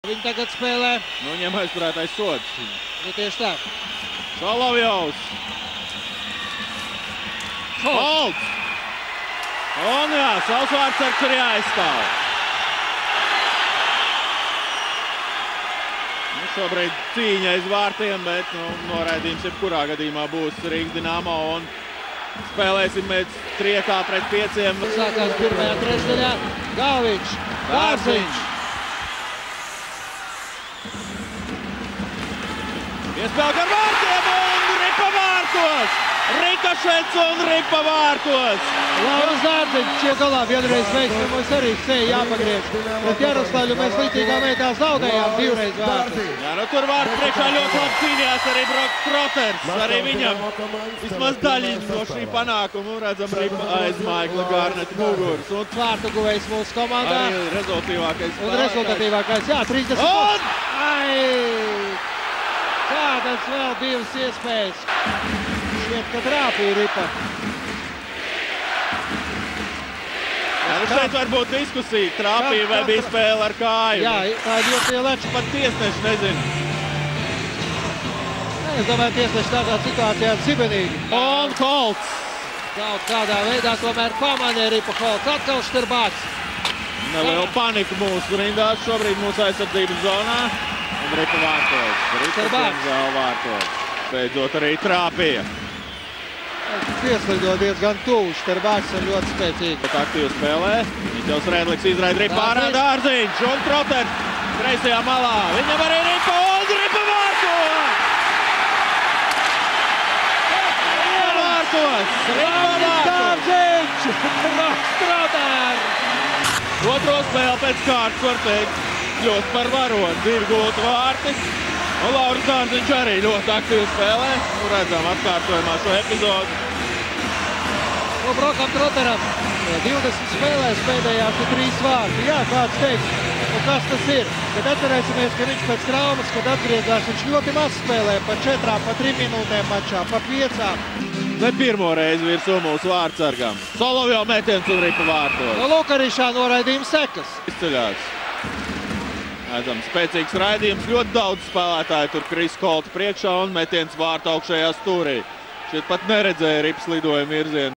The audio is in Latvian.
Viņi tagad spēlē. Nu, viņam aizturētais sods. Nu, tieši tā. Solovjovs. Holds. Un jā, savs vārdsargs ir jāaizstāv. Nu, šobrīd cīņa aiz vārtiem, bet noraidījums jebkurā gadījumā būs Rīgas Dinamo un spēlēsim mēs 3-5. Sākās pirmajā trešdaļā. Galviņš, Dārziņš. Iespēlē ar vārtiem un ripa vārtos! Rikašets un ripa vārtos! Lauris Dārziņš šie galā vienreiz veiksmi, mums arī seja jāpagriež. Bet Jaroslavļu mēs līdzīgā veidā zaudējām divreiz vārtus. Jā, nu tur vārds priekšā ļoti labi cīnījās arī Broks Troters. Arī viņam vismaz daļiņas no šī panākuma. Redzam, ripa aiz Maikla Garneta muguras. Un vārtu guvējs mūsu komandā. Arī rezultatīvākais. Un rezultatīvākais, jā, 30. Un! Ai! Kādas vēl divas iespējas. Šķiet, ka trāpīja ripa. Jā, nu šeit var būt diskusija. Trāpīja vai bija spēle ar kāju. Jā, tā ir ļoti ieleča. Pat tiesneši nezinu. Es domāju, tiesneši tādā situācijā ir cibenīgi. Un Holts. Kaut kādā veidā tomēr pamanīja ripa Holts. Atkal Šterbāks. Neliela panika mūsu rindās. Šobrīd mūsu aizsardzības zonā. Un ripa vārtos. Ripa zāle vārtos. Beidzot arī trāpīja. Pieslido diezgan tuvu. Šterbāks ir ļoti spēcīgi. Aktīvi spēlē. Viņus Rēdliks izraida ripa ārā Dārziņš. Un Troters kreisajā malā. Viņam arī ripa un ripa vārtos! Ripa vārtos! Dārziņš! Broks Troters! Otro spēli pēc kārtas var teikt. Ļoti par varoni, 2 gultu vārti. Un Lauris Dārziņš arī ļoti aktīvi spēlē. Nu, redzam atkārtojumā šo epizodu. Nu, Brokam Troteram 20 spēlēs pēdējās ir 3 vārti. Jā, kāds teiks, nu kas tas ir? Kad atcerēsimies, ka viņš pēc traumas, kad atgriezās, viņš ļoti maz spēlē, pa 4, pa 3 minūtēm mačā, pa 5. Ne pirmo reizi virsū mūsu vārdsargam. Solovjov metiens un ripa vārtos. Nu, lūk arī šā noraidījuma sekas. Izceļās. Redzam, spēcīgs raidījums, ļoti daudz spēlētāji tur Kris Kolta priekšā un metiens vārta augšējā stūrī. Šeit pat neredzēja ripas lidojumu virzienu.